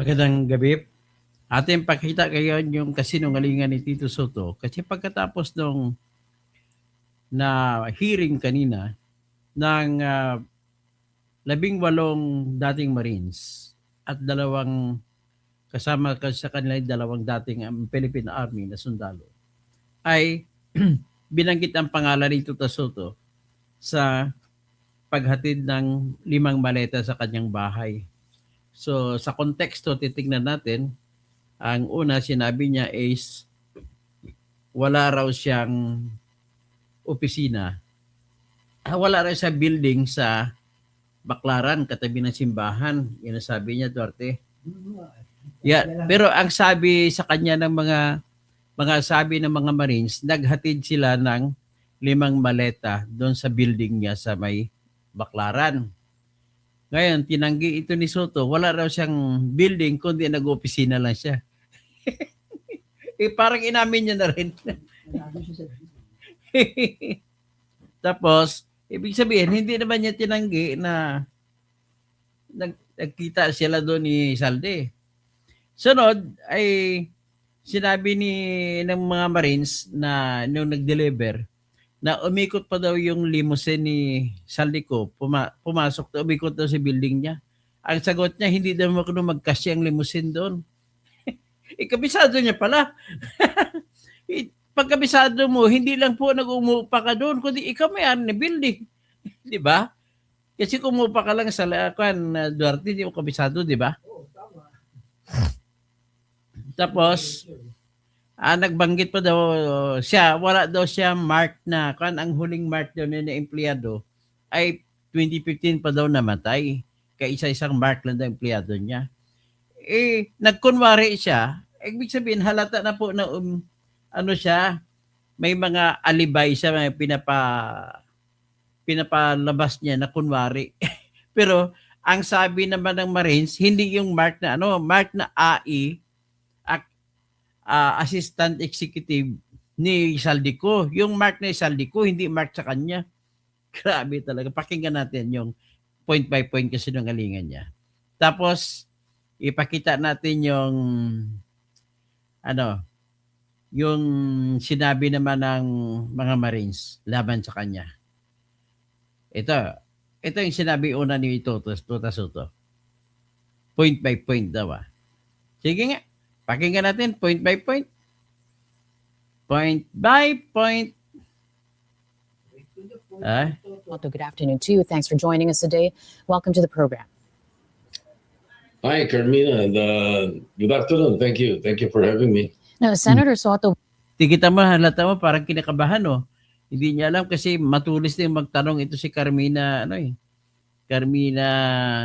Magandang gabi. Ating pakita ngayon yung kasinungalingan ni Tito Soto kasi pagkatapos nung na hearing kanina ng 18 dating Marines at dalawang kasama sa kanila yung dalawang dating Philippine Army na sundalo ay binanggit ang pangalan ni Tito Soto sa paghatid ng 5 maleta sa kanyang bahay. So sa konteksto titingnan natin, ang una sinabi niya is wala raw siyang opisina. Wala raw sa building sa Baclaran, katabi ng simbahan. Yan ang sabi niya, Duarte. Yeah, pero ang sabi sa kanya ng mga sabi ng mga Marines, naghatid sila ng 5 maleta doon sa building niya sa may Baclaran. Ngayon, tinanggi ito ni Soto, wala raw siyang building kundi nag-opisina lang siya. Parang inamin niya na rin. Tapos, ibig sabihin, hindi naman niya tinanggi na nagkita sila doon ni Salde. Sunod ay sinabi ng mga Marines na nung nag-deliver na umikot pa daw yung limousine ni Saldico, pumasok daw, umikot daw sa building niya. Ang sagot niya, hindi daw magkasya ang limousine doon. Kabisado niya pala. Pagkabisado mo, hindi lang po nag-umupa ka doon, kundi ikaw may-ari ng building. Di ba? Kasi kung umupa ka lang sa Duarte, di mo kabisado, di ba? Tapos, nagbanggit pa daw siya, wala daw siya mark na, ang huling mark daw na empleyado ay 2015 pa daw namatay. Kaya isa-isang mark lang daw empleyado niya. Nagkunwari siya, ibig sabihin halata na po na ano siya, may mga alibay siya, may pinapalabas niya na kunwari. Pero ang sabi naman ng Marines, hindi yung mark na mark na AI, assistant executive ni Saldico. Yung mark na Saldico, hindi mark sa kanya. Grabe talaga. Pakinggan natin yung point by point kasi ng galingan niya. Tapos, ipakita natin yung yung sinabi naman ng mga Marines laban sa kanya. Ito yung sinabi una ni Toto Soto. Point by point daw. Sige nga, pakinggan natin point by point. Point by point. Good afternoon to you. Thanks for joining us today. Welcome to the program. Hi, Carmina. Good afternoon. Thank you. Thank you for having me. No, Senator Soto. Halata mo, parang kinakabahan, no? Hindi niya alam kasi matulis din magtanong ito si Carmina, Carmina,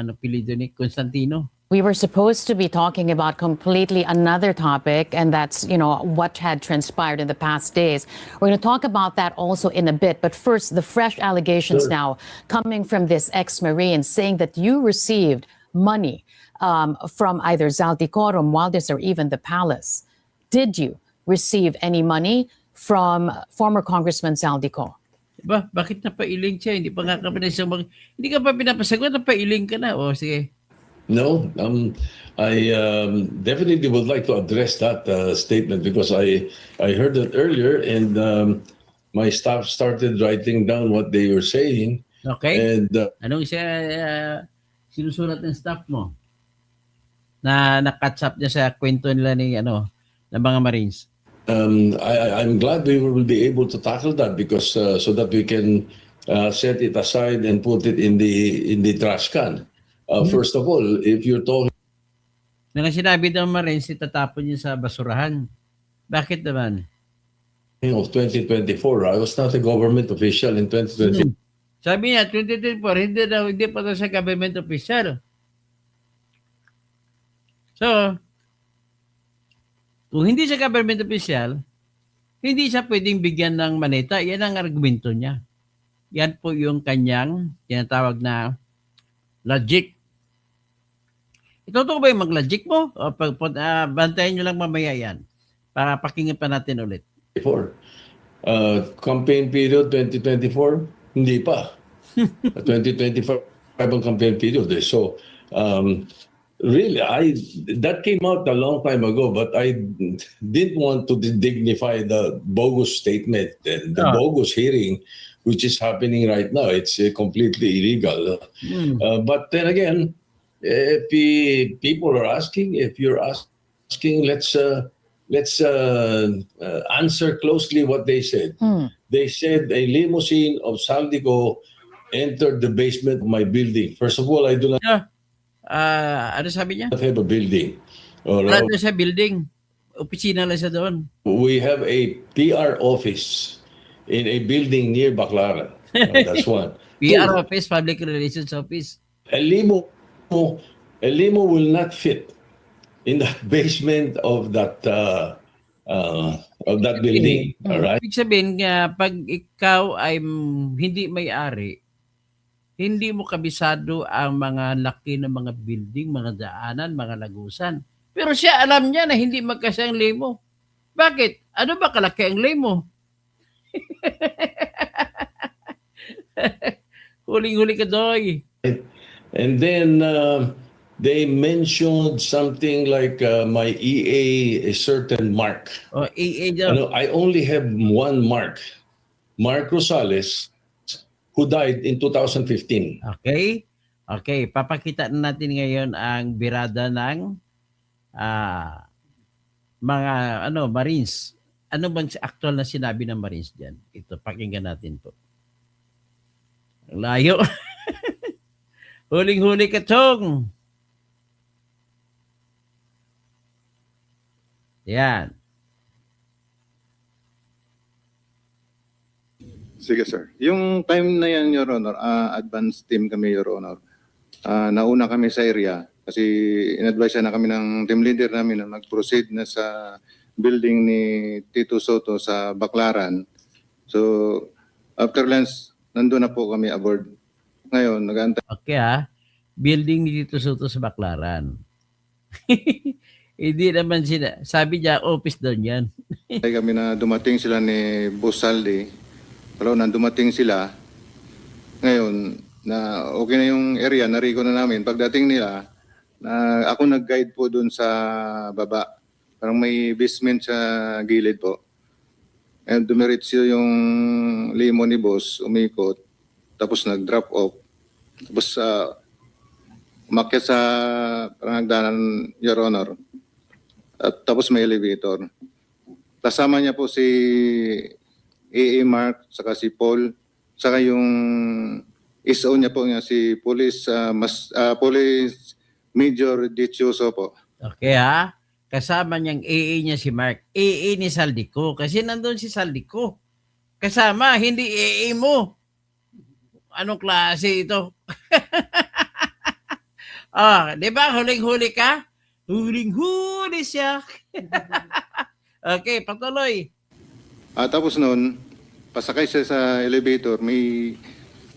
apelyido ni Constantino. We were supposed to be talking about completely another topic, and that's, what had transpired in the past days. We're going to talk about that also in a bit. But first, the fresh allegations now coming from this ex-Marine saying that you received money from either Zaldico, Romualdez, or even the palace. Did you receive any money from former Congressman Zaldico? Diba? Bakit napailing siya? Hindi ka pa pinapasagot, napailing ka na. O, sige. No, I definitely would like to address that statement because I heard it earlier and my staff started writing down what they were saying. Okay. And anong sinusulat ng staff mo? Na catch up niya sa kwento nila ng mga Marines. I'm glad we will be able to tackle that because so that we can set it aside and put it in the trash can. First of all, if you're talking nang sinabi ng Marines, itatapon niya sa basurahan. Bakit naman? of 2024, I was not a government official in 2024. Sabi niya, 2024, hindi pa daw sa government official. So, kung hindi siya government official, hindi siya pwedeng bigyan ng maneta. Yan ang argumento niya. Yan po yung kanyang tinatawag na logic. Totoo ba yung mag-logic mo? O bantayan nyo lang mamaya yan para pakinggan pa natin ulit. Campaign period 2024, hindi pa. 2025 ang campaign period. So, Really, that came out a long time ago, but I didn't want to dignify the bogus statement and the Ah. bogus hearing, which is happening right now. It's completely illegal. Hmm. But then again, if people are asking, if you're asking, let's answer closely what they said. They said a limousine of Saldico entered the basement of my building. First of all, I do not Ano sabi niya? have a building. Or, Wala doon sa building. Opisina lang siya doon. we have a PR office in a building near Baclaran. That's one. PR Two, office, Public Relations Office. a limo will not fit in the basement of that building. All right. Ibig sabihin nga, pag ikaw ay hindi may-ari, hindi mo kabisado ang mga laki ng mga building, mga daanan, mga lagusan. Pero siya alam niya na hindi magkasya ang limo. Bakit? Ano ba kalaki ang limo? Huling-huli ka, Doy. And then they mentioned something like my EA, a certain mark. O, AA daw. I only have one mark, Mark Rosales, who died in 2015. Okay? Okay, papakita na natin ngayon ang birada ng mga Marines. Ano bang actual na sinabi ng Marines diyan? Ito, pakinggan natin po. Ang layo. Huling-huli ka, Chong. Yan. Sige, sir. Yung time na yan, Your Honor, advance team kami, Your Honor. Nauna kami sa area kasi in-advise na kami ng team leader namin na mag-proceed na sa building ni Tito Soto sa Baclaran. So, after lunch, nandun na po kami aboard. Ngayon, nag-aantay Okay building ni Tito Soto sa Baclaran. Hindi naman sabi niya, office doon yan. kami na dumating sila ni Boss Saldi. Pero nang dumating sila, ngayon, na okay na yung area, narico na namin. Pagdating nila, ako nag-guide po dun sa baba. Parang may basement sa gilid po. And dumiretso yung limo ni boss, umikot, tapos nag-drop off. Tapos umakyat sa parang hagdanan, Your Honor. At tapos may elevator. Kasama niya po si AA Mark, saka si Paul, saka yung SO niya po si Police Major Dichoso po. Okay kasama niyang AA niya si Mark. AA ni Saldico. Kasi nandun si Saldico. Kasama, hindi AA mo. Anong klase ito? Di ba? Huling-huli ka? Huling-huli siya. Okay, patuloy. Tapos noon, pasakay siya sa elevator,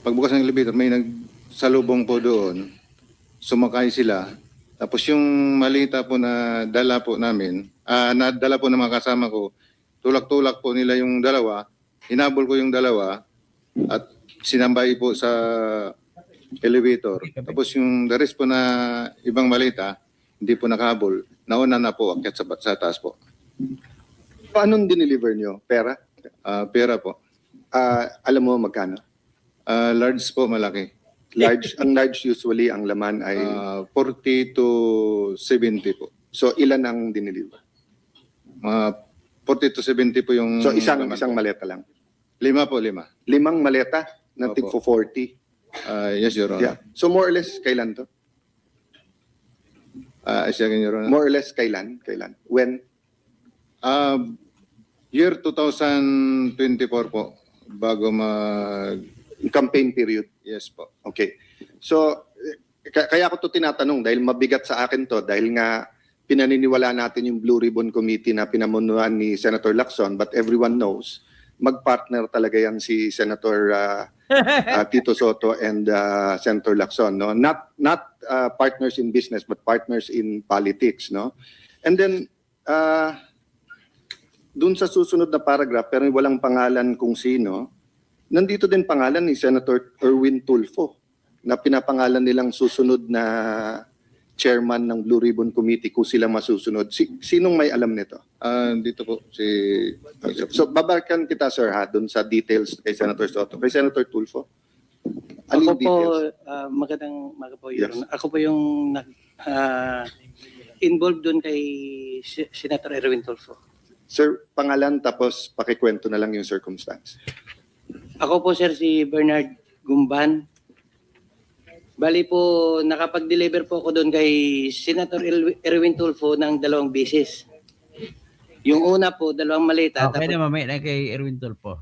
pagbukas ng elevator, may nagsalubong po doon. Sumakay sila. Tapos yung malita po na dala po namin, nadala po ng mga kasama ko, tulak-tulak po nila yung dalawa, hinabol ko yung dalawa, at sinambay po sa elevator. Tapos yung the rest po na ibang malita, hindi po nakahabol, nauna na po, akyat sa taas po. Anong dineliver nyo? Pera? Pera po. Alam mo magkano? Large po, malaki. Large, ang large usually ang laman ay 40 to 70 po. so ilan ang dineliver? 40 to 70 po yung... So isang laman po. maleta lang. 5 po, 5. 5 maleta na Opo. tig 40. Yes, Your Honor. Yeah. So more or less kailan to? Second, Your Honor. More or less kailan? When? Year 2024 po, bago Campaign period. Yes po. Okay. So kaya ko to tinatanong dahil mabigat sa akin to dahil nga pinaniniwala natin yung Blue Ribbon Committee na pinamunuan ni Senator Lacson, but everyone knows magpartner talaga yan si Senator Tito Soto and Senator Lacson, no? Not partners in business but partners in politics, no? And then dun sa susunod na paragraph pero walang pangalan kung sino, nandito din pangalan ni Senator Erwin Tulfo na pinapangalan nilang susunod na chairman ng Blue Ribbon Committee kung sila masusunod. Sinong may alam nito? Dito po, si... So babalikan kita, sir, ha, dun sa details kay Senator Soto. Kay Senator Tulfo. Ano Ako yung details? po, magandang umaga po, Your Yes. Honor. Ako po yung involved doon kay Senator Erwin Tulfo. Sir, pangalan tapos pakikwento na lang yung circumstance. Ako po, sir, si Bernard Gumban. Bali po, nakapag-deliver po ako doon kay Senator Erwin Tulfo ng 2 beses. Yung una po, 2 maleta. Okay na mamaya na kay Erwin Tulfo.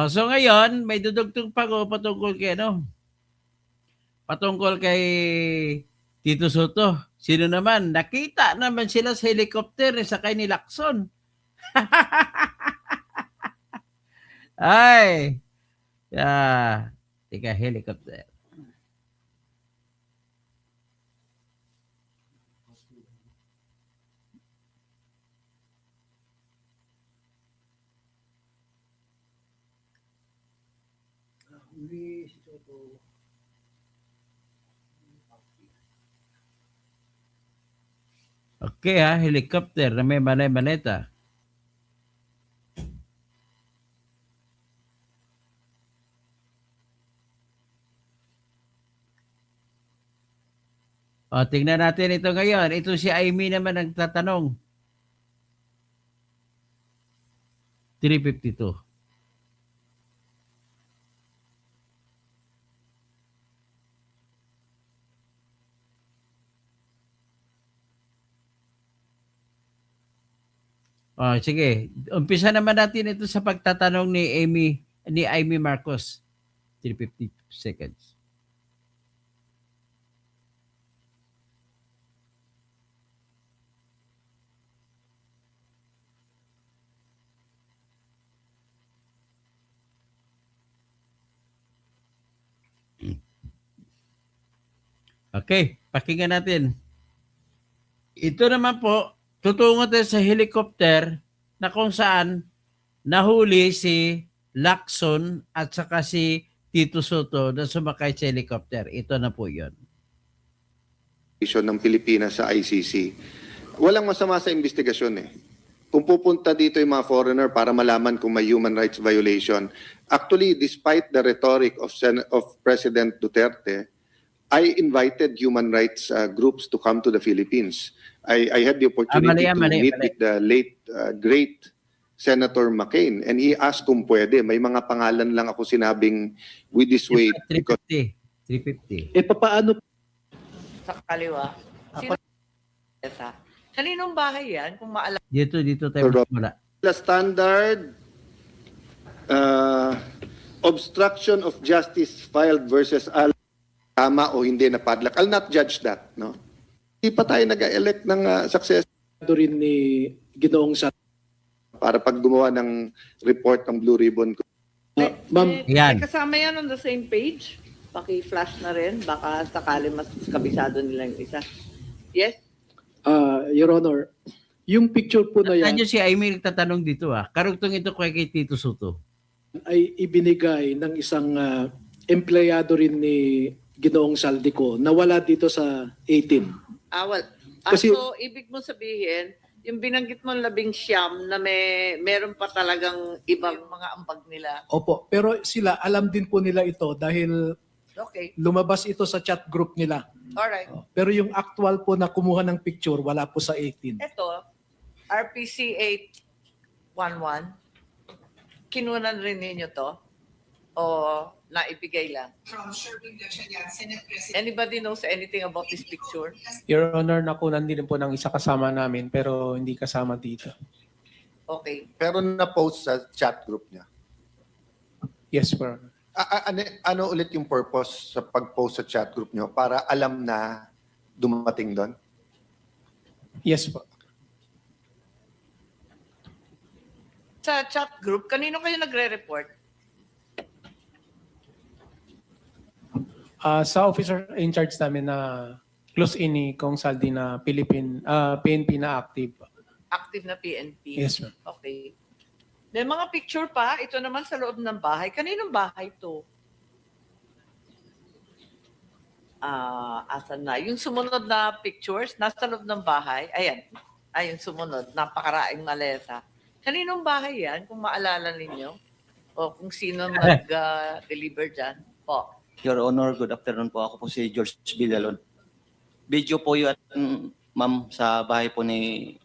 So ngayon, may dudugtog pa ko patungkol kay ano? Patungkol kay Tito Soto. Sino naman? Nakita naman sila sa helicopter sa kay ni Lacson. Ay. Tika helicopter. Okay helicopter na may maleta. Tingnan natin ito ngayon. Ito si Amy naman nagtatanong. 352. Sige. Umpisa naman natin ito sa pagtatanong ni Amy Marcos. 350 seconds. Okay, pakinggan natin. Ito naman po, tutungo tayo sa helicopter na kung saan nahuli si Lacson at saka si Tito Soto na sumakay sa helicopter. Ito na po yun. Ng Pilipinas sa ICC. Walang masama sa investigasyon eh. Kung pupunta dito yung mga foreigner para malaman kung may human rights violation, actually, despite the rhetoric of President Duterte, I invited human rights groups to come to the Philippines. I had the opportunity to meet with the late, great Senator McCain, and he asked kung pwede. May mga pangalan lang ako sinabing with this way. 350. Papaano sa kaliwa? Sino sa? Kaninong bahay yan? Kung maalala. Dito tayo wala. The standard obstruction of justice filed versus tama o hindi na padlock. I'll not judge that, no? Hindi pa tayo nag-elect ng success rin ni Ginoong Sa para pag gumawa ng report ng Blue Ribbon. Ma'am, Yan. Kasama yan on the same page? Paki-flash na rin. Baka sakali mas kabisado nila yung isa. Yes? Your Honor, yung picture po na yan Nandiyo si Amy nagtatanong dito Karugtong ito kay Tito Soto. ay ibinigay ng isang empleyado rin ni Ginoong Saldico na wala dito sa 18. Well, Kasi- so, ibig mo sabihin, yung binanggit mo 19 na meron pa talagang ibang mga ambag nila. Opo, pero sila alam din po nila ito dahil Okay. lumabas ito sa chat group nila. Alright. Pero yung actual po na kumuha ng picture wala po sa 18. Ito, RPC 811, kinunan rin ninyo to? O naibigay lang? From Sherwin Gatchalian, Senate President. Anybody knows anything about this picture? Your Honor, nakunan din po ng isa kasama namin pero hindi kasama dito. Okay. Pero na-post sa chat group niya. Yes, Your Honor. Ano ulit yung purpose sa pag-post sa chat group niyo para alam na dumating doon? Yes po. Sa chat group, kanino kayo nagre-report? Sa officer in charge namin na close in ni Kong Saldi na PNP na active. Active na PNP? Yes, ma'am. Okay. May mga picture pa. Ito naman sa loob ng bahay. Kaninong bahay to? Asan na? Yung sumunod na pictures, nasa loob ng bahay. Ayan. Ayun, sumunod. Napakaraing maleta. Kaninong bahay yan, kung maalala ninyo? O kung sino nag-deliver dyan? Po. Your Honor, good afternoon po. Ako po si George Villalon. Video po yun, ma'am, sa bahay po ni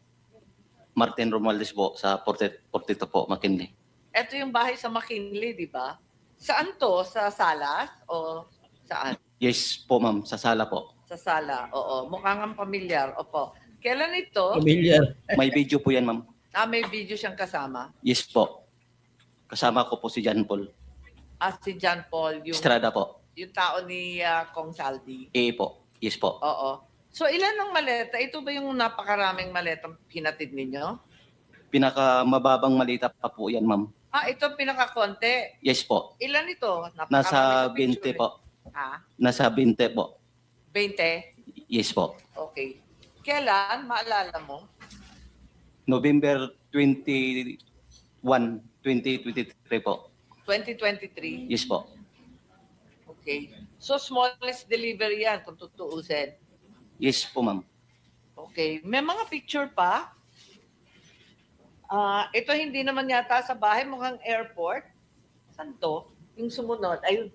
Martin Romualdez po sa 42 po, McKinley. Ito yung bahay sa McKinley, di ba? Saan to? Sa Salas? O saan? Yes po, ma'am, sa sala po. Sa sala. Oo. Mukhang ang pamilyar. Opo. Kailan ito? Familiar. May video po yan, ma'am. May video siyang kasama. Yes po. Kasama ko po si John Paul Si John Paul, Estrada po. yung tao ni Kong Saldi. Po. Yes po. Oo. So ilan ang maleta? Ito ba yung napakaraming maletang hinatid ninyo? Pinakamababang malita pa po yan, ma'am. Ito pinakakonti. Yes po. Ilan ito? Nasa Napakarami sa 20 picture, po. Nasa 20 po. 20? Yes po. Okay. Kailan? Maalala mo? November 21, 2023 po. 2023? Yes po. Okay. So smallest delivery yan kung tutuusin. Yes po, ma'am. Okay. May mga picture pa. Ito hindi naman yata sa bahay, mukhang airport. Saan to? Yung sumunod. Ayun.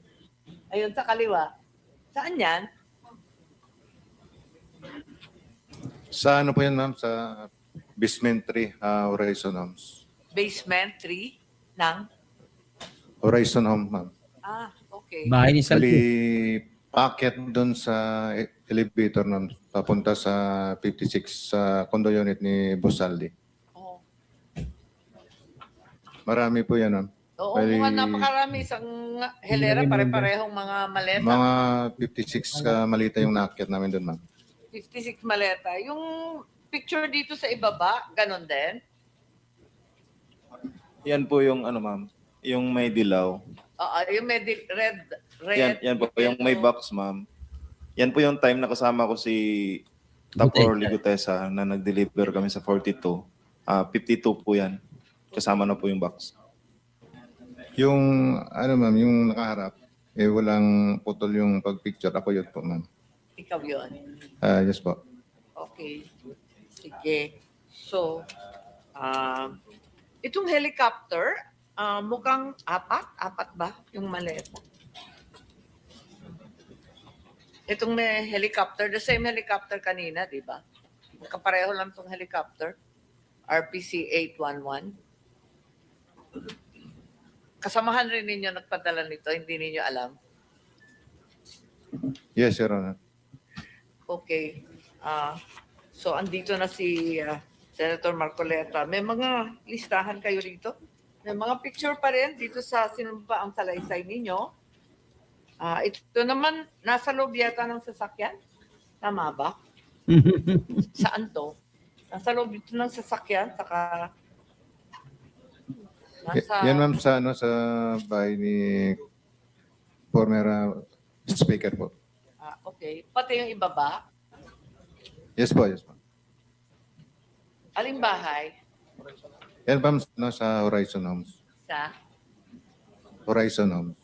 Ayun sa kaliwa. Saan yan? Sa ano po yan, ma'am? Sa basement 3, Horizon Homes. Basement 3 ng? Horizon Home, ma'am. Okay. Bahay ni Bali, Saldi. packet doon sa elevator, ma'am. Papunta sa 56 sa condo unit ni Bosaldi. Oo. Marami po yan, ma'am. Oo, Bali, mukhang napakarami. Isang helera, pare-parehong mga maleta. Mga 56 malita yung naakyat namin doon, ma'am. 56 maleta. Yung picture dito sa ibaba, ganon din? Yan po yung ano, ma'am, yung may dilaw. Yung red. Yan po yung may box, ma'am. Yan po yung time na kasama ko si Top Orly Gutesa na nag-deliver kami sa 42. 52 po yan. Kasama na po yung box. Yung, ano ma'am, yung nakaharap, walang putol yung pag-picture. Ako yun po, ma'am. Ikaw yun. Yes po. Okay. Sige. So, itong helicopter, mukhang apat ba yung maleta? Itong may helicopter, the same helicopter kanina, di ba? Kapareho lang itong helicopter. RPC 811. Kasamahan rin ninyo nagpadala nito, hindi ninyo alam. Yes, Your Honor. Okay. So, andito na si Senator Marcoleta. May mga listahan kayo rito? May mga picture pa rin dito sa sinumpa ang salaysay ninyo. Ito naman, nasa loob yata ng sasakyan. Tama ba? Saan to? Nasa loob ito ng sasakyan, saka nasa... Yan ma'am sa, sa bahay ni former speaker po. Okay. Pati yung ibaba. Yes po, yes po. Aling bahay? Yan ma'am sa Horizon Homes. Sa? Horizon Homes.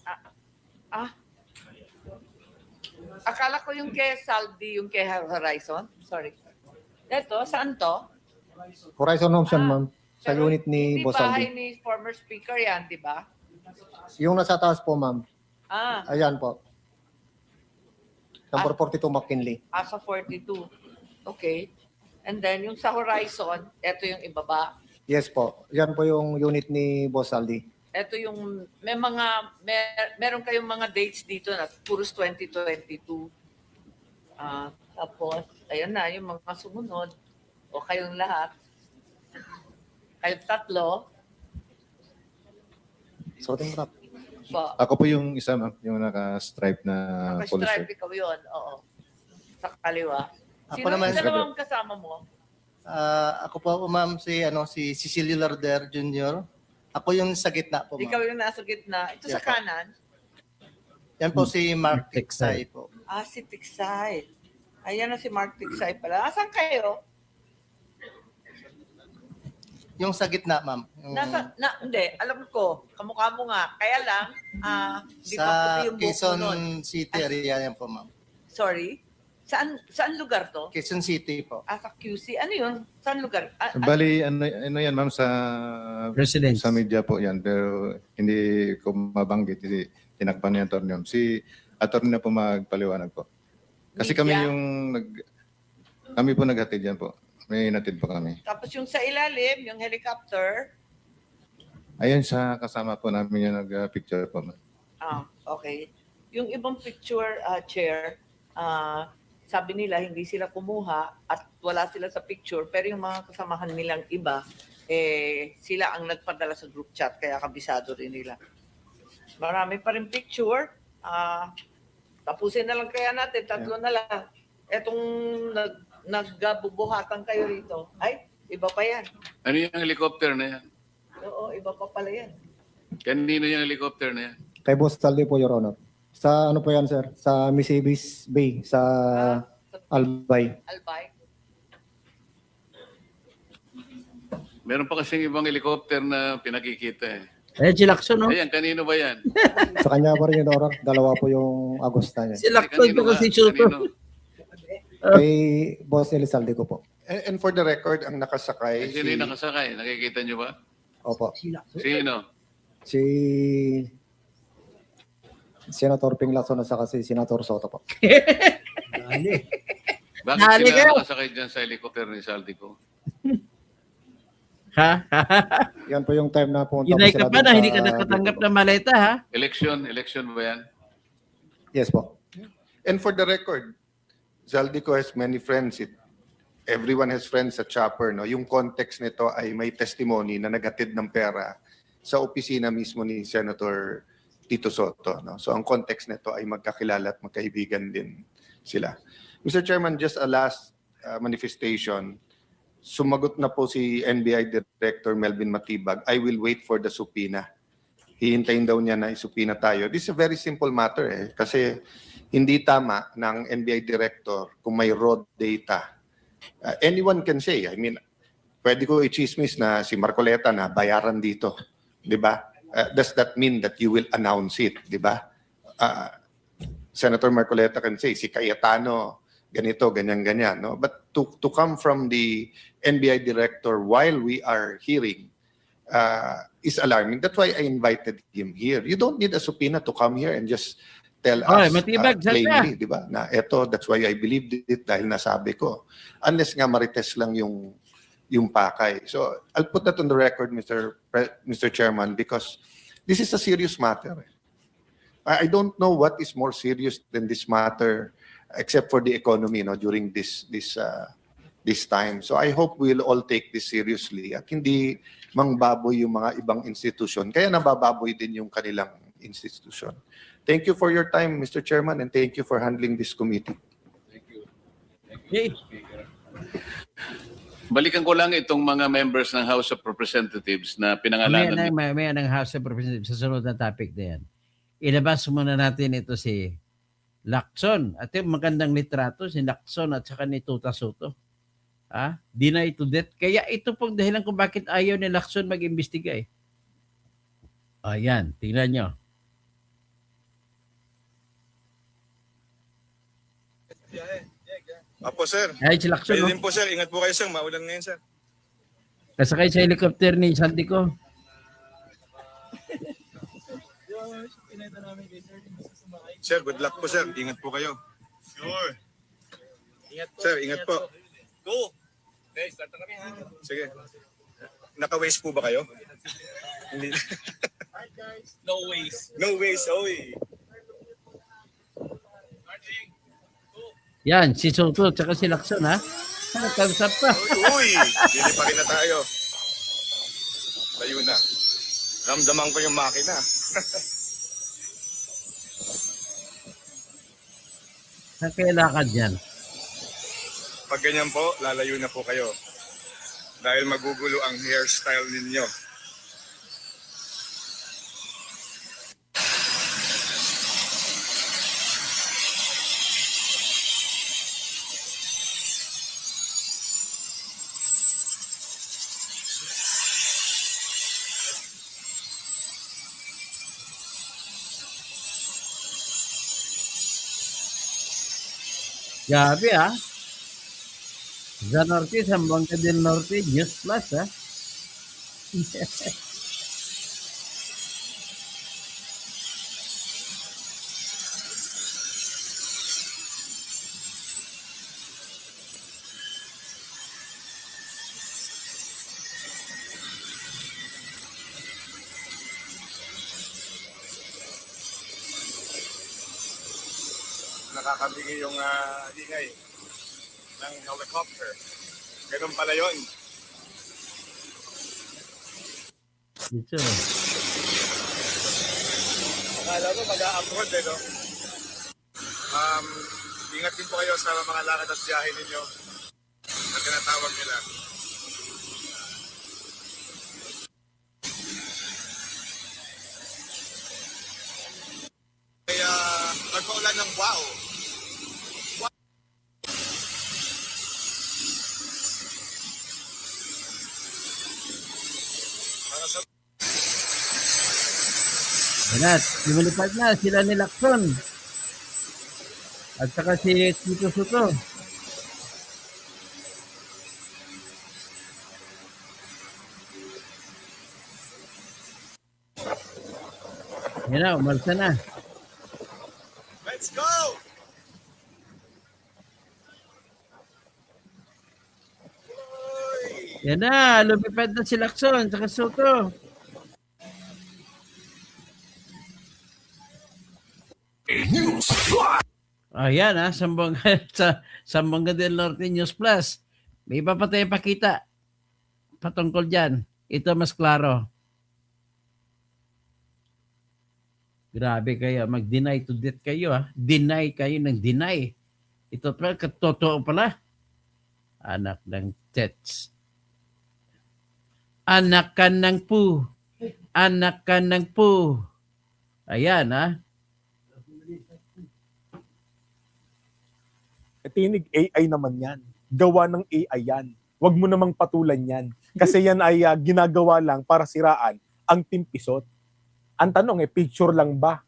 Akala ko yung kay Saldi, yung kay Horizon. Sorry. Ito, saan to? Horizon Homes yan, ma'am. Sa Pero unit ni hindi Boss bahay Aldi. ni former speaker yan, di ba? Yung nasa taas po, ma'am. Ayan po. Number 42 McKinley. Sa 42. Okay. And then, yung sa Horizon, ito yung ibaba. Yes po. Yan po yung unit ni Boss Aldi. Ito yung, meron kayong mga dates dito na puros 2022. Tapos, ayan na, yung mga sumunod. O kayong lahat. Kayong tatlo. So, tingnan Po. Ako po yung isa ma'am, yung naka-stripe na police. Naka-stripe ikaw yun. Oo. Sa kaliwa. Ako Sino naman, yung dalawang kasama mo? ako po, ma'am, si Cecilio Larder Jr. Ako yung sa gitna po, Ikaw yung nasa gitna. Ito sa Yeah, po. kanan. Yan po si Mark Tiksay po. Si Tiksay. Ayan na si Mark Tiksay pala. Asan kayo? Yung sa gitna, ma'am. Hindi, alam ko. Kamukha mo nga. Kaya lang, di pa Sa puti yung buhok mo nun. Quezon City area yan po, ma'am. Sorry? Saan lugar to? Quezon City po. Sa QC. Ano yun? Saan lugar? Bali, ano yan ma'am, sa Residence. sa media po yan, pero hindi ko mabanggit, tinakpan ni attorney. Si attorney na po magpaliwanag po. Kasi kami Media? kami po naghatid yan po. May natid po kami. Tapos yung sa ilalim, yung helicopter. Ayun sa kasama po namin yung nag-picture po. ma'am. Okay. Yung ibang picture, Chair, sabi nila hindi sila kumuha at wala sila sa picture, pero yung mga kasamahan nilang iba, sila ang nagpadala sa group chat, kaya kabisado rin nila. Marami pa rin picture. Tapusin na lang kaya natin, 3 na lang. Etong nagbubuhatan kayo rito, ay, iba pa yan. Ano yung helicopter na yan? Oo, iba pa pala yan. Kanino yung helicopter na yan? Kay Boss Saldi po, Your Honor. Sa ano po yan, sir? Sa Misibis Bay, sa Albay. Albay. Meron pa kasing ibang helicopter na pinakikita eh. Si Lacson, no? Ayan, kanino ba yan? Sa kanya pa rin, Your Honor. Dalawa po yung Agosta niya. Si Lacson Kanino ko nga? si Soto. Kanino? Kay Boss Elizalde ko po. And for the record, ang nakasakay, Sino yung nakasakay? Nakikita nyo ba? Opo. Sino? Si Senator Ping Lacson at saka si Senator Soto po. Bakit Dali sila kayo. nakasakay dyan sa helicopter ni Saldico? Ha? Yan po yung time na pumunta Inay po ka sila pa doon na sa hindi ka nakatanggap ng maleta, ha? Election ba yan? Yes po. and for the record, Zaldico has many friends. Everyone has friends sa Chopper. No? Yung context nito ay may testimony na naghatid ng pera sa opisina mismo ni Senator Tito Soto. No? So ang context nito ay magkakilala at magkaibigan din sila. Mr. Chairman, just a last manifestation. Sumagot na po si NBI Director Melvin Matibag, I will wait for the subpoena. Hihintayin daw niya na isubpoena tayo. This is a very simple matter kasi hindi tama ng NBI Director kung may raw data. Anyone can say, I mean, pwede ko i-chismis na si Marcoleta na bayaran dito. Di ba? Does that mean that you will announce it? Di ba? Senator Marcoleta can say, si Cayetano, ganito, ganyan-ganyan. No? But to come from the NBI Director while we are hearing is alarming. That's why I invited him here. You don't need a subpoena to come here and just tell us matibag, plainly, di ba? Na eto, that's why I believed it dahil nasabi ko. Unless nga marites lang yung pakay. So I'll put that on the record, Mr. Chairman, because this is a serious matter. I don't know what is more serious than this matter except for the economy during this time. So I hope we'll all take this seriously at hindi mangbaboy yung mga ibang institusyon. Kaya nabababoy din yung kanilang institusyon. Thank you for your time, Mr. Chairman, and thank you for handling this committee. Balikan ko lang itong mga members ng House of Representatives na pinangalanan. May ng House of Representatives sa sunod na topic na yan. Ilabas muna natin ito si Lacson. At yung magandang litrato, si Lacson at saka ni Tuta Soto. Deny to death. Kaya ito pong dahilan kung bakit ayaw ni Lacson mag-imbestiga eh. Ayan, tingnan nyo. Apo, sir. Ay, si Lacson. Kayo din po, sir. Ingat po kayo, sir. Maulan ngayon, sir. Kasakay sa helicopter ni Santico. Sir, good luck po, sir. Ingat po kayo. Sure. Ingat po. Sir, ingat po. Go. Okay, start na kami, ha? Sige. Naka-waste po ba kayo? Hindi. No waste. No waste, oy. Yan, si Soto at saka si Lacson, ha? Nagkausap pa. Uy! Hindi pa rin na tayo. Tayo na. Ramdaman ko yung makina. Saan kaya lakad yan? Pag ganyan po, lalayo na po kayo. Dahil magugulo ang hairstyle ninyo. Grabe ah. Sa Norte, Zamboanga del Norte, News Plus ah. Nakakabigay yung ingay ng helicopter. Ganun pala yun. Dito. Akala mo mag-a-upload no? Ingat din po kayo sa mga lakad at biyahe ninyo na tinatawag nila. Kaya nagpaulan ng wow. Para sa Yan na, lumilipad na sila ni Lacson. At saka si Tito Soto. Yan na, umalsa na. Let's go! Yan na, lumipad na si Lacson, saka Soto. Ayan ha, Zamboanga del Norte News Plus. May iba pa tayong pakita patungkol dyan. Ito mas klaro. Grabe kayo, mag-deny to death kayo ha. Deny kayo ng deny. Ito pala, totoo pala. Anak ng tets. Anak ka ng pu. Anak ka ng pu. Ayan ha. Tinig AI naman yan. Gawa ng AI yan. Huwag mo namang patulan yan. Kasi yan ay ginagawa lang para siraan ang Team Pisot. Ang tanong picture lang ba?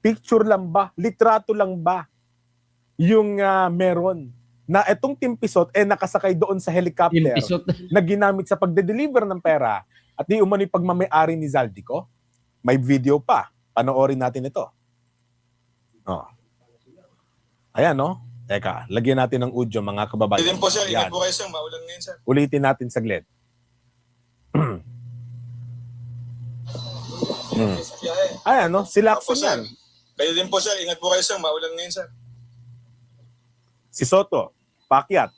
Picture lang ba? Litrato lang ba? Yung meron na itong Team Pisot nakasakay doon sa helicopter na ginamit sa pagde-deliver ng pera at di umano'y pagmamayari ni Zaldico. May video pa. Panoorin natin ito. Oh. Ayan, no? Teka, lagyan natin ng audio, mga kababayan. Pwede po sir, ingat po kayo sir, maulan ngayon sir. Ulitin natin saglit. Ayan, no? Si Lacson yan. Kayo din po sir, ingat po kayo sir, maulan ngayon sir. Si Soto, pakyat.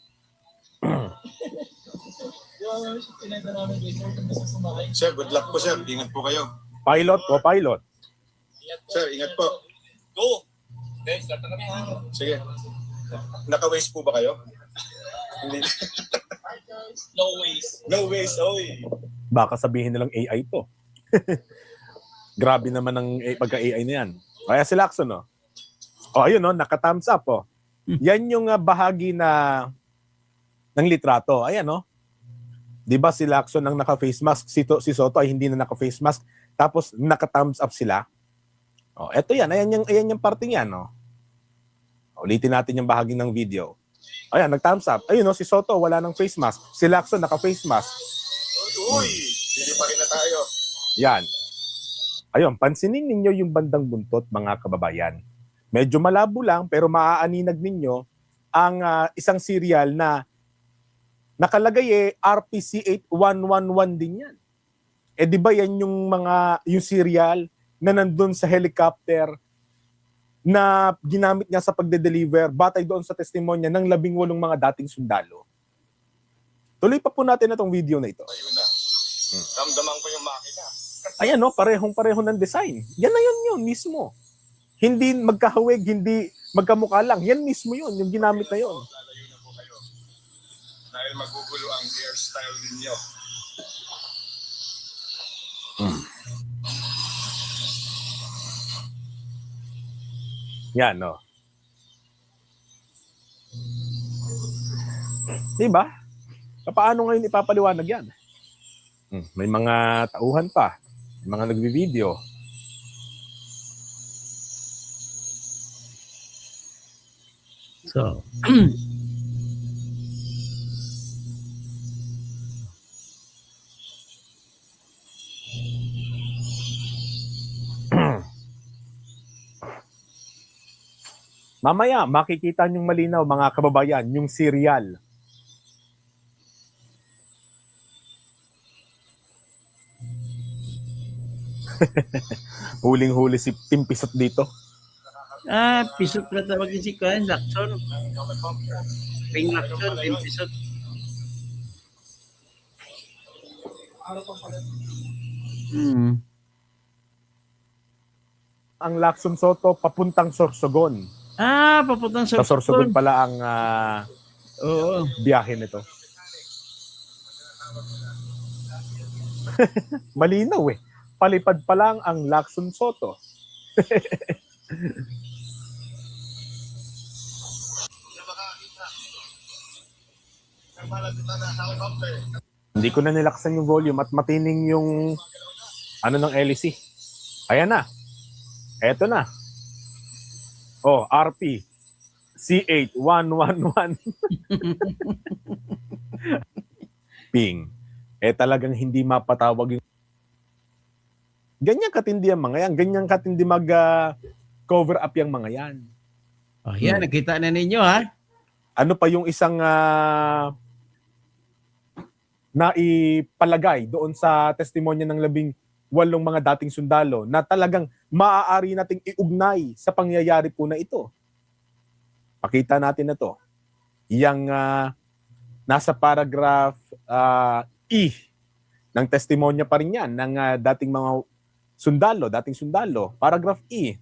Sir, good luck po sir, ingat po kayo. Pilot o pilot. Sir, ingat po. Go! Sige. Naka-waste po ba kayo? Hindi. No waste. No waste, oy. Baka sabihin nilang AI to. Grabe naman ang pagka-AI na yan. Kaya si Lacson, no? O, ayun, no? Naka-thumbs up, oh. Yan yung bahagi na ng litrato. Ayan, no? Di ba si Lacson ang naka-face mask, si Soto ay hindi na naka-face mask, tapos naka-thumbs up sila. Oh, eto yan. Ayan yung parting yan, no? Ulitin natin yung bahagi ng video. Ayan, nag-thumbs up. Ayun, no? Si Soto wala ng face mask. Si Lacson naka-face mask. Uy, hindi pa rin na tayo. Yan. Ayun, pansinin ninyo yung bandang buntot, mga kababayan. Medyo malabo lang, pero maaaninag ninyo ang isang serial na nakalagay RPC8111 din yan. Di ba yan yung serial na nandun sa helicopter na ginamit niya sa pagde-deliver batay doon sa testimonya ng 18 mga dating sundalo. Tuloy pa po natin itong video na ito. Ayun na. Damdaman ko yung makina. Ayan, no? Parehong-pareho ng design. Yan na yun mismo. Hindi magkahawig, hindi magkamukha lang. Yan mismo yun, yung ginamit na yun. Lalayo na po kayo. Dahil magugulo ang hairstyle ninyo. Yan, no? Diba? Paano ngayon ipapaliwanag yan? May mga tauhan pa. May mga nagbi-video. So, Mamaya, makikita niyong malinaw mga kababayan, yung serial. Huling-huli si Timpisot dito. pisot na tawagin si Kuan, Lacson. Ping Lacson, pisot. Ang Lacson Soto papuntang Sorsogon. Papuntang Sa Sorsogon pala ang Oo. biyahe nito. Malinaw eh. Palipad pa lang ang Lacson Soto. Hindi ko na nilaksan yung volume at matining yung ng LEC. Ayan na. Eto na. Oh, RP. C8111. Ping. Talagang hindi mapatawag yung ganyan katindi ang mga yan. Ganyan katindi mag-cover up yung mga yan. Yan, nakita na ninyo ha. Ano pa yung isang naipalagay doon sa testimonya ng 18 mga dating sundalo na talagang maaari nating iugnay sa pangyayari po na ito. Pakita natin na to. Yang nasa paragraph E ng testimonya pa rin yan ng dating mga dating sundalo. Paragraph E,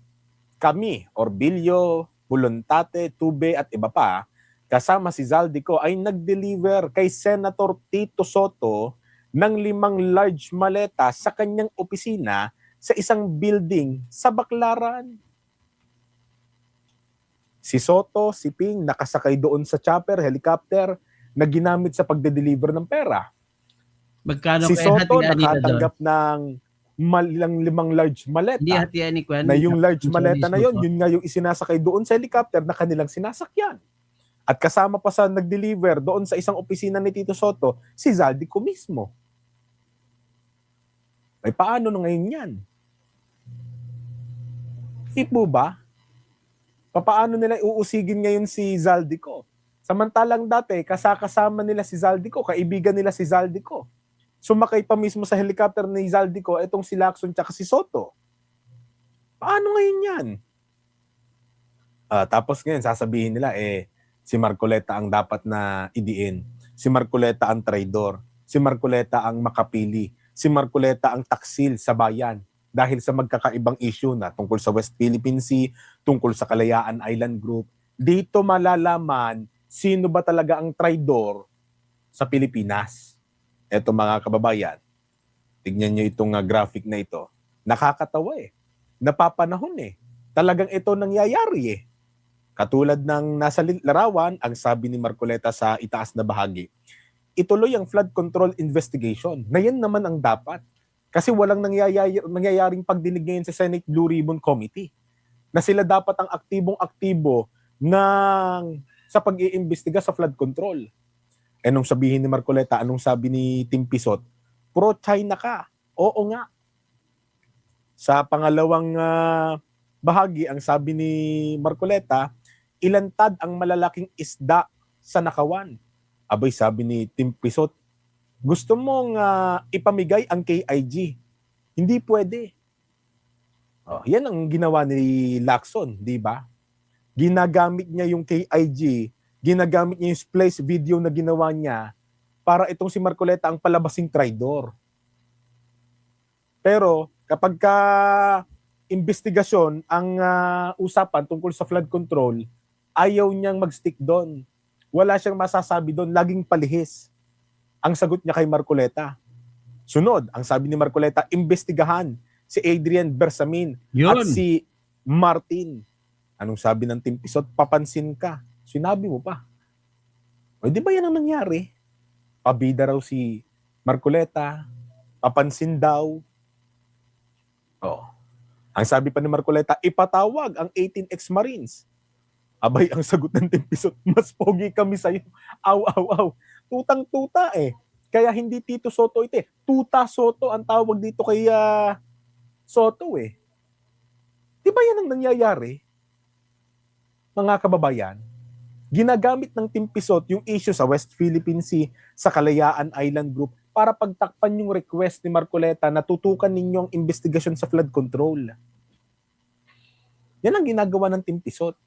kami, Orbilio, Bulontate, Tube at iba pa, kasama si Zaldico ay nag-deliver kay Senator Tito Soto ng 5 large maleta sa kanyang opisina sa isang building sa Baclaran. Si Soto, si Ping, nakasakay doon sa chopper, helicopter, na ginamit sa pagde-deliver ng pera. Magkano Si kaya Soto hatian nila doon? nakatanggap ng 5 large maleta. Hindi hatian ni Kuan. Na yung large maleta na yun nga yung isinasakay doon sa helicopter na kanilang sinasakyan. At kasama pa sa nag-deliver doon sa isang opisina ni Tito Soto, si Zaldico mismo. Ay paano na ngayon yan? Ipo ba? Paano nila uusigin ngayon si Zaldico? Samantalang dati, kasama nila si Zaldico, kaibigan nila si Zaldico. Sumakay pa mismo sa helicopter ni Zaldico, itong si Lacson tsaka si Soto. Paano ngayon yan? Tapos ngayon, sasabihin nila, si Marcoleta ang dapat na idiin. Si Marcoleta ang traidor. Si Marcoleta ang makapili. Si Marcoleta ang taksil sa bayan dahil sa magkakaibang issue na tungkol sa West Philippine Sea, tungkol sa Kalayaan Island Group. Dito malalaman sino ba talaga ang traidor sa Pilipinas. Eto mga kababayan, tignan nyo itong graphic na ito. Nakakatawa Napapanahon Talagang ito nangyayari Katulad ng nasa larawan, ang sabi ni Marcoleta sa itaas na bahagi, ituloy ang flood control investigation. Na yan naman ang dapat. Kasi walang nangyayaring pagdinig ngayon sa Senate Blue Ribbon Committee. Na sila dapat ang aktibong-aktibo sa pag-iimbestiga sa flood control. Nung sabihin ni Marcoleta, anong sabi ni Timpisot? Pro-China ka. Oo nga. Sa pangalawang bahagi, ang sabi ni Marcoleta, ilantad ang malalaking isda sa nakawan. Abay, sabi ni Timpisot, gusto mong ipamigay ang KIG. Hindi pwede. Yan ang ginawa ni Lacson, di ba? Ginagamit niya yung KIG, ginagamit niya yung splice video na ginawa niya para itong si Marcoleta ang palabasing traidor. Pero kapag investigasyon ang usapan tungkol sa flood control, ayaw niyang mag-stick doon. Wala siyang masasabi doon, laging palihis. Ang sagot niya kay Marcoleta. Sunod, ang sabi ni Marcoleta, imbestigahan si Adrian Bersamin at si Martin. Anong sabi ng Timpisot? Papansin ka. Sinabi mo pa. O di ba yan ang nangyari? Pabida raw si Marcoleta, papansin daw. Ang sabi pa ni Marcoleta, ipatawag ang 18 ex-Marines. Abay, ang sagot ng Team Pisot, mas pogi kami sa'yo. Aw, aw, aw. Tutang-tuta eh. Kaya hindi Tito Soto ito eh. Tuta Soto ang tawag dito kay Soto eh. Di ba yan ang nangyayari? Mga kababayan, ginagamit ng Team Pisot yung issue sa West Philippine Sea, sa Kalayaan Island Group, para pagtakpan yung request ni Marcoleta na tutukan ninyong investigasyon sa flood control. Yan ang ginagawa ng Team Pisot.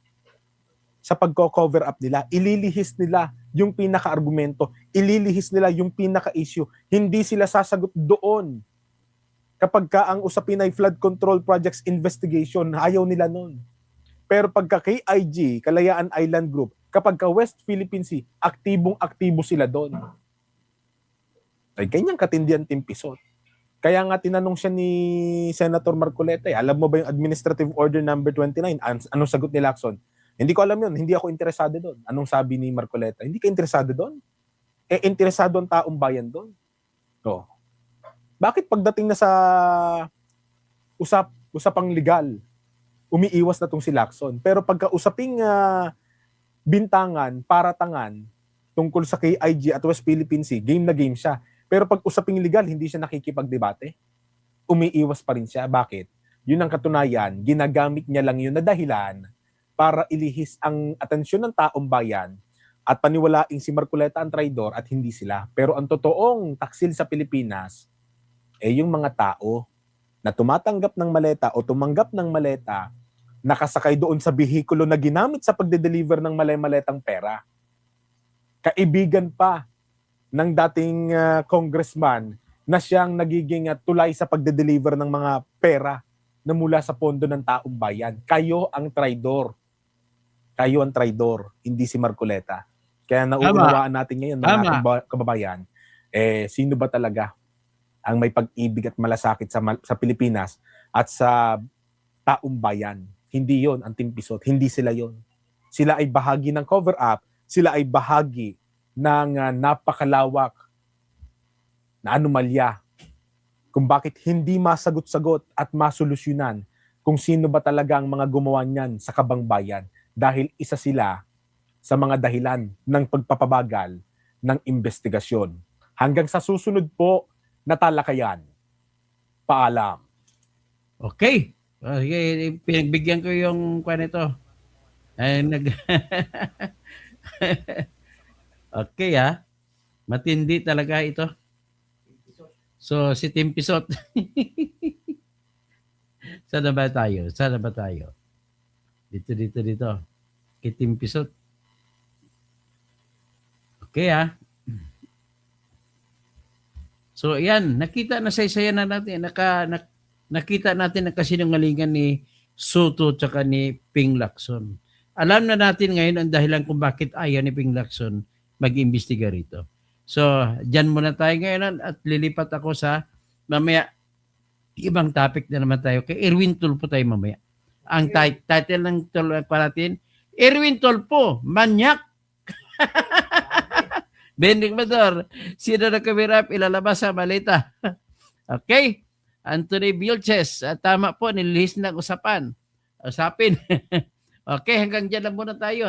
Sa pagko-cover up nila, ililihis nila yung pinaka-argumento, ililihis nila yung pinaka-issue. Hindi sila sasagot doon. Kapag ka ang usapin ay flood control projects investigation, ayaw nila nun. Pero pagka KIG, Kalayaan Island Group, kapag ka West Philippine Sea, aktibong-aktibo sila doon. Ay, kanyang katindihan Team Pisot. Kaya nga tinanong siya ni Senator Marcoleta, alam mo ba yung Administrative Order number 29? Anong sagot ni Lacson? Hindi ko alam yun, hindi ako interesado doon. Anong sabi ni Marcoleta? Hindi ka interesado doon? Interesado ang taong bayan doon. So, bakit pagdating na sa usapang legal, umiiwas na tong si Lacson? Pero pagka usaping bintangan, paratangan, tungkol sa KIG at West Philippine Sea, game na game siya. Pero pag usaping legal, hindi siya nakikipagdebate. Umiiwas pa rin siya. Bakit? Yun ang katunayan, ginagamit niya lang yun na dahilan para ilihis ang atensyon ng taong bayan at paniwalaing si Marcoleta ang traidor at hindi sila. Pero ang totoong taksil sa Pilipinas ay yung mga tao na tumatanggap ng maleta o tumanggap ng maleta, nakasakay doon sa bihikulo na ginamit sa pagde-deliver ng malay-maletang pera. Kaibigan pa ng dating congressman na siyang nagiging tulay sa pagde-deliver ng mga pera na mula sa pondo ng taong bayan. Kayo ang traidor. Kayo ang traidor, hindi si Marcoleta. Kaya nauunawaan natin ngayon, mga kababayan, sino ba talaga ang may pag-ibig at malasakit sa Pilipinas at sa taong bayan? Hindi yon ang Team Pisot, hindi sila yon. Sila ay bahagi ng cover-up, sila ay bahagi ng napakalawak na anomalya kung bakit hindi masagot-sagot at masolusyonan kung sino ba talaga ang mga gumawa niyan sa kabang bayan. Dahil isa sila sa mga dahilan ng pagpapabagal ng investigasyon. Hanggang sa susunod po na talakayan. Paalam. Okay. Sige, pinagbigyan ko yung kwan ito. Okay matindi talaga ito. So, si Team Pisot. Saan na ba tayo? Dito. Kay Team Pisot. Okay So, yan. Nakita na saysayan na natin. Nakita natin ang kasinungalingan ni Soto tsaka ni Ping Lacson. Alam na natin ngayon ang dahilan kung bakit ayaw ni Ping Lacson mag-imbestiga rito. So, dyan muna tayo ngayon at lilipat ako sa mamaya ibang topic na naman tayo. Kay Erwin Tulfo tayo mamaya. Ang title ng natin, Erwin Tulfo, manyak. Bendik Mador, sino na kamirap, ilalabas sa malita. Okay? Anthony Vilches, tama po, nilihis ng usapin. Okay, hanggang dyan lang muna tayo